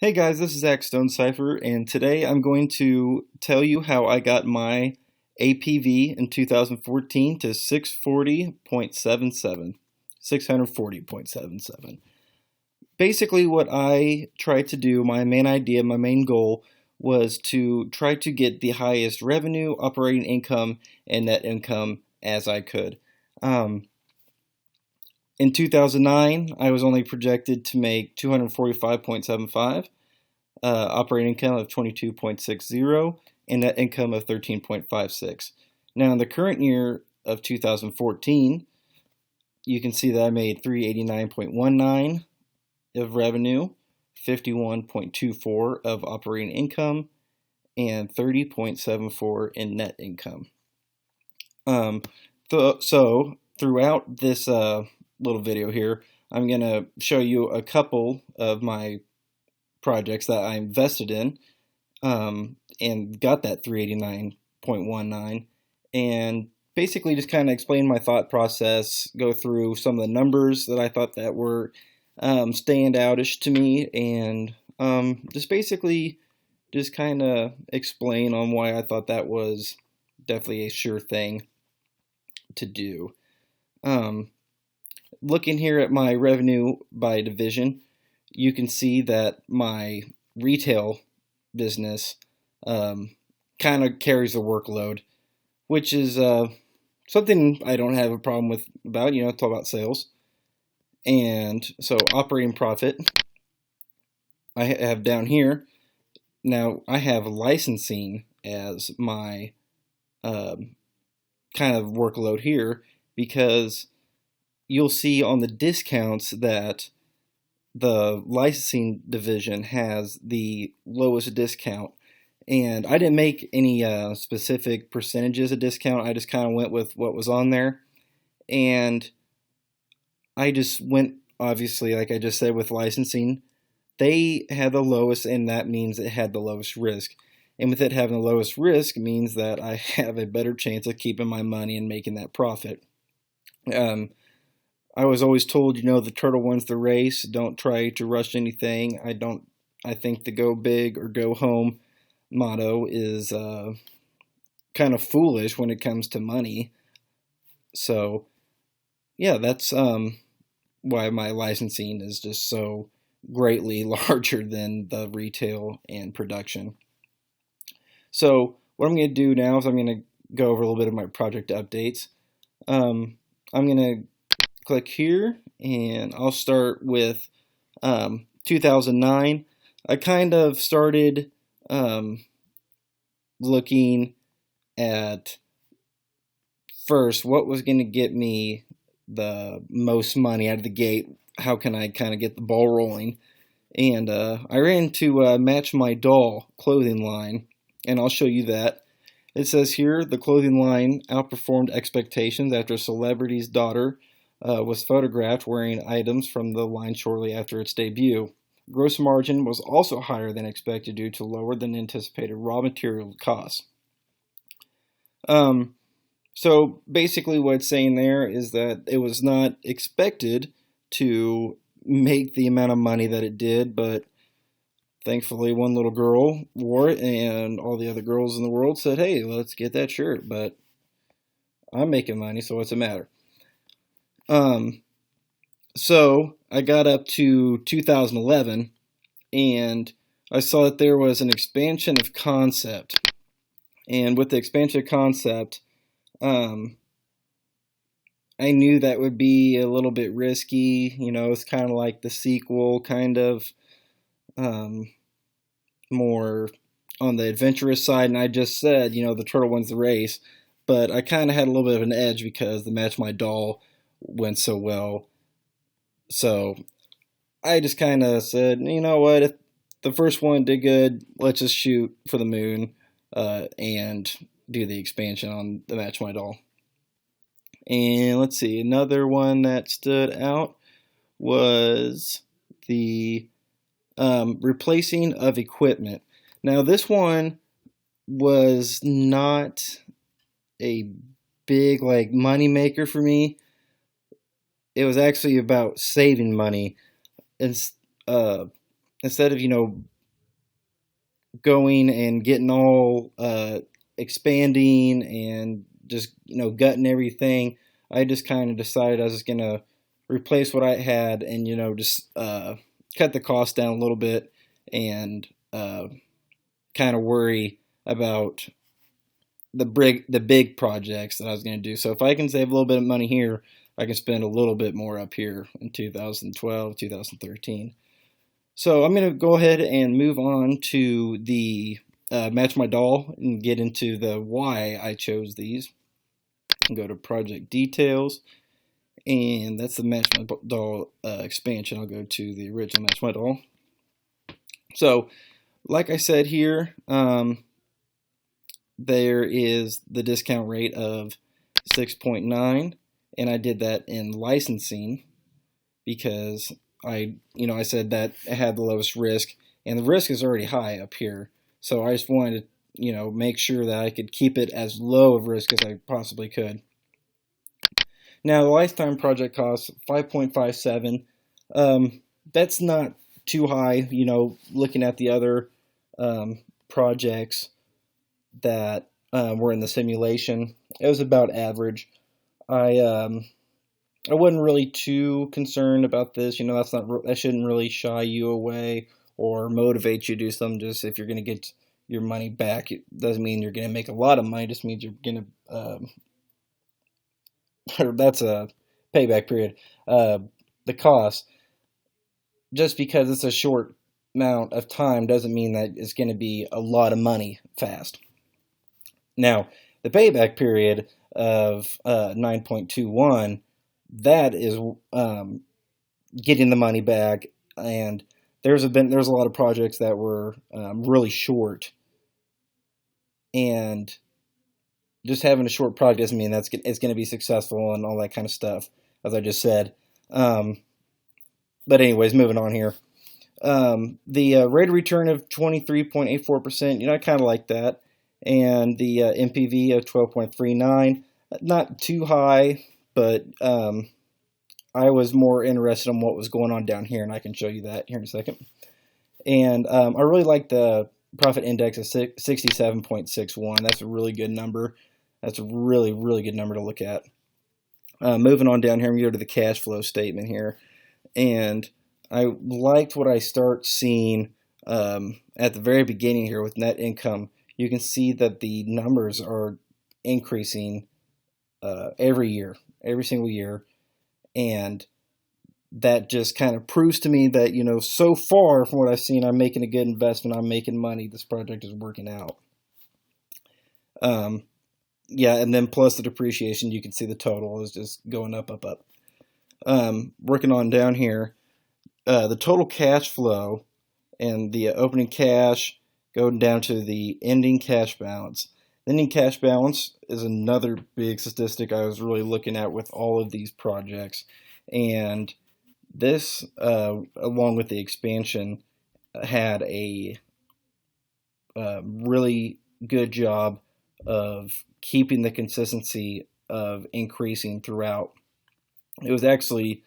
Hey guys, this is Stonecipher, and today I'm going to tell you how I got my APV in 2014 to 640.77. 640.77. Basically, what I tried to do, my main idea, my main goal, was to try to get the highest revenue, operating income, and net income as I could. Um, in 2009, I was only projected to make 245.75. Operating income of 22.60, and net income of 13.56. Now, in the current year of 2014, you can see that I made 389.19 of revenue, 51.24 of operating income, and 30.74 in net income. So throughout this little video here, I'm going to show you a couple of my projects that I invested in and got that 389.19, and basically just kind of explain my thought process, go through some of the numbers that I thought that were standoutish to me, and just basically just kind of explain on why I thought that was definitely a sure thing to do. Looking here at my revenue by division, you can see that my retail business kind of carries the workload, which is something I don't have a problem with about, it's all about sales. And so operating profit, I have down here. Now I have licensing as my kind of workload here, because you'll see on the discounts that the licensing division has the lowest discount, and I didn't make any specific percentages of discount. I just kind of went with what was on there, and I just went, obviously, like I just said, with licensing. They had the lowest, and that means it had the lowest risk, and with it having the lowest risk means that I have a better chance of keeping my money and making that profit. I was always told, the turtle wins the race. Don't try to rush anything. I think the go big or go home motto is kind of foolish when it comes to money. So, yeah, that's why my licensing is just so greatly larger than the retail and production. So, what I'm going to do now is I'm going to go over a little bit of my project updates. I'm going to click here, and I'll start with 2009. I kind of started looking at first what was going to get me the most money out of the gate. How can I kind of get the ball rolling? And I ran into Match My Doll clothing line, and I'll show you that. It says here, the clothing line outperformed expectations after a celebrity's daughter was photographed wearing items from the line shortly after its debut. Gross margin was also higher than expected due to lower than anticipated raw material costs. So basically what it's saying there is that it was not expected to make the amount of money that it did, but thankfully one little girl wore it, and all the other girls in the world said, hey, let's get that shirt, but I'm making money, so what's the matter? So I got up to 2011, and I saw that there was an expansion of concept. And with the expansion of concept, I knew that would be a little bit risky. It's kind of like the sequel, kind of more on the adventurous side. And I just said, the turtle wins the race. But I kind of had a little bit of an edge because the Match My Doll went so well. So I just kind of said, you know what, if the first one did good, let's just shoot for the moon and do the expansion on the Match My Doll. And let's see, another one that stood out was the replacing of equipment. Now this one was not a big money maker for me. It was actually about saving money. And instead of going and getting all expanding and just gutting everything, I just kind of decided I was going to replace what I had and just cut the cost down a little bit and kind of worry about the big projects that I was going to do. So if I can save a little bit of money here, I can spend a little bit more up here in 2012, 2013. So I'm going to go ahead and move on to the Match My Doll and get into the why I chose these. And go to project details, and that's the Match My Doll expansion. I'll go to the original Match My Doll. So like I said here, there is the discount rate of 6.9, and I did that in licensing because I said that it had the lowest risk, and the risk is already high up here. So I just wanted to, make sure that I could keep it as low of risk as I possibly could. Now, the lifetime project costs 5.57. That's not too high, looking at the other projects that were in the simulation. It was about average. I wasn't really too concerned about this. That shouldn't really shy you away or motivate you to do something. Just if you're going to get your money back, it doesn't mean you're going to make a lot of money. It just means you're going to that's a payback period. The cost, just because it's a short amount of time, doesn't mean that it's going to be a lot of money fast. Now, the payback period of 9.21, that is getting the money back, and there's a lot of projects that were really short, and just having a short project doesn't mean it's going to be successful and all that kind of stuff, as I just said. But anyways, moving on here. The rate of return of 23.84%, I kind of like that. And the MPV of 12.39, not too high, but I was more interested in what was going on down here, and I can show you that here in a second. And I really like the profit index of 67.61. That's a really good number. That's a really, really good number to look at. Moving on down here, we go to the cash flow statement here. And I liked what I start seeing at the very beginning here with net income. You can see that the numbers are increasing every year, every single year. And that just kind of proves to me that, so far from what I've seen, I'm making a good investment. I'm making money. This project is working out. Yeah, and then plus the depreciation, you can see the total is just going up, up, up. Working on down here, the total cash flow and the opening cash going down to the ending cash balance. The ending cash balance is another big statistic I was really looking at with all of these projects. And this, along with the expansion, had a really good job of keeping the consistency of increasing throughout. It was actually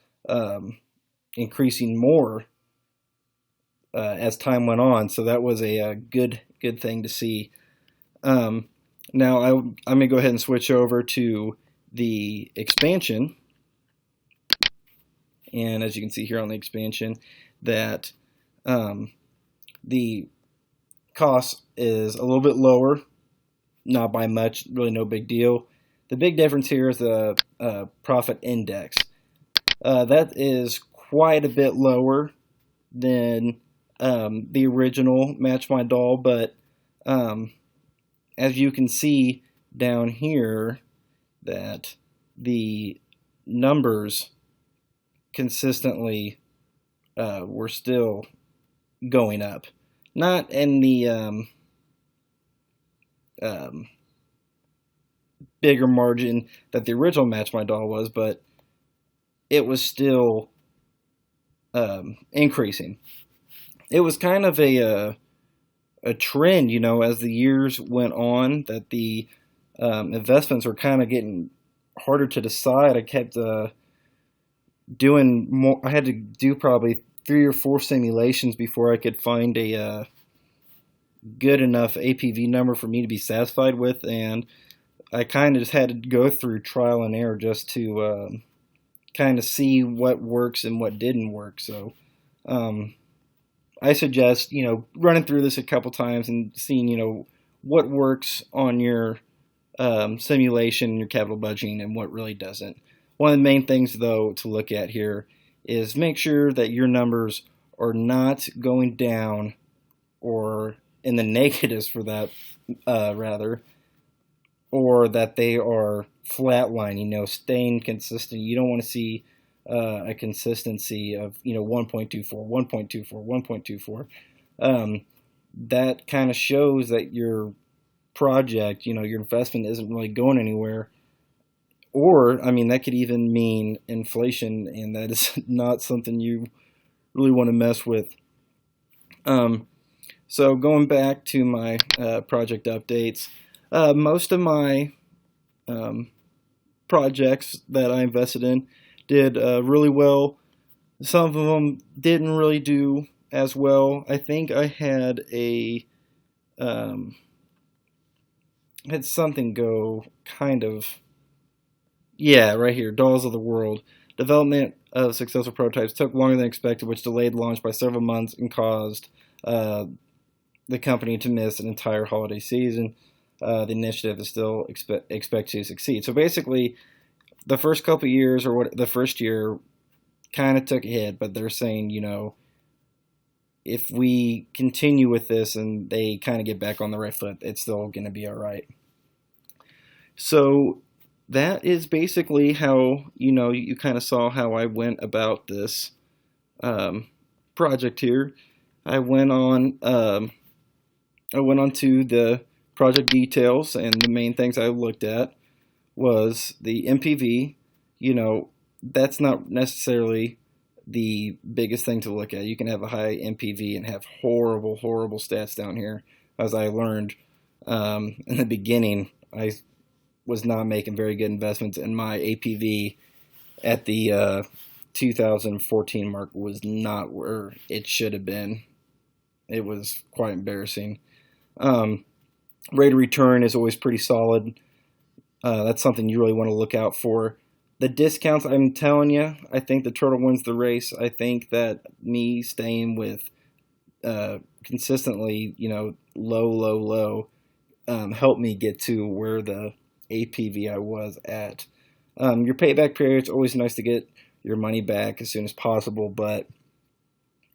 increasing more as time went on, so that was a good thing to see. Now I'm going to go ahead and switch over to the expansion, and as you can see here on the expansion, that the cost is a little bit lower, not by much, really no big deal. The big difference here is the profit index. That is quite a bit lower than the original Match My Doll, but as you can see down here, that the numbers consistently were still going up. Not in the bigger margin that the original Match My Doll was, but it was still increasing. It was kind of a trend, as the years went on, that the investments were kind of getting harder to decide. I kept doing more. I had to do probably 3 or 4 simulations before I could find a good enough APV number for me to be satisfied with, and I kind of just had to go through trial and error just to kind of see what works and what didn't work. So I suggest, running through this a couple times and seeing, what works on your simulation, your capital budgeting, and what really doesn't. One of the main things, though, to look at here is make sure that your numbers are not going down or in the negatives for that, rather, or that they are flatlining, staying consistent. You don't want to see a consistency of 1.24, 1.24, 1.24. That kind of shows that your project, your investment isn't really going anywhere. Or, that could even mean inflation, and that is not something you really want to mess with. So going back to my project updates, most of my projects that I invested in did really well. Some of them didn't really do as well. I think I had had something go kind of, yeah, right here, Dolls of the World. Development of successful prototypes took longer than expected, which delayed launch by several months and caused the company to miss an entire holiday season. The initiative is still expect to succeed. So basically, the first couple years, or the first year, kind of took a hit, but they're saying, if we continue with this and they kind of get back on the right foot, it's still going to be all right. So that is basically how, you kind of saw how I went about this project here. I went on to the project details, and the main things I looked at was the MPV. That's not necessarily the biggest thing to look at. You can have a high MPV and have horrible, horrible stats down here. As I learned in the beginning, I was not making very good investments, and my APV at the 2014 mark was not where it should have been. It was quite embarrassing. Rate of return is always pretty solid. That's something you really want to look out for. The discounts, I'm telling you, I think the turtle wins the race. I think that me staying with consistently, low, helped me get to where the APV I was at. Your payback period, it's always nice to get your money back as soon as possible, but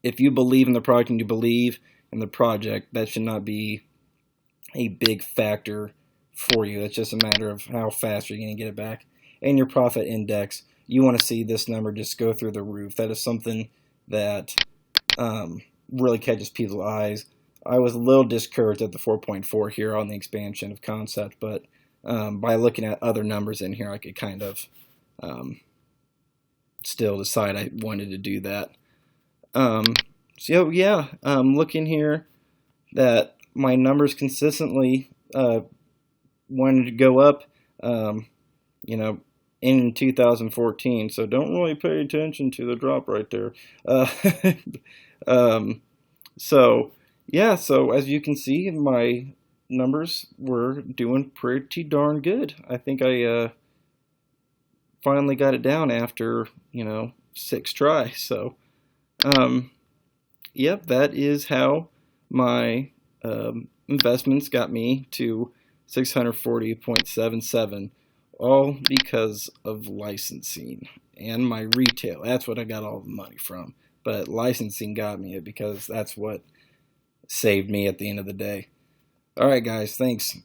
if you believe in the product and you believe in the project, that should not be a big factor for you. It's just a matter of how fast you're going to get it back. And your profit index, you want to see this number just go through the roof. That is something that really catches people's eyes. I was a little discouraged at the 4.4 here on the expansion of concept, but by looking at other numbers in here, I could kind of still decide I wanted to do that. So yeah, looking here that my numbers consistently wanted to go up, in 2014. So don't really pay attention to the drop right there. So as you can see, my numbers were doing pretty darn good. I think I finally got it down after 6 tries. So yep, that is how my investments got me to 640.77, all because of licensing and my retail. That's what I got all the money from. But licensing got me it because that's what saved me at the end of the day. All right, guys, thanks.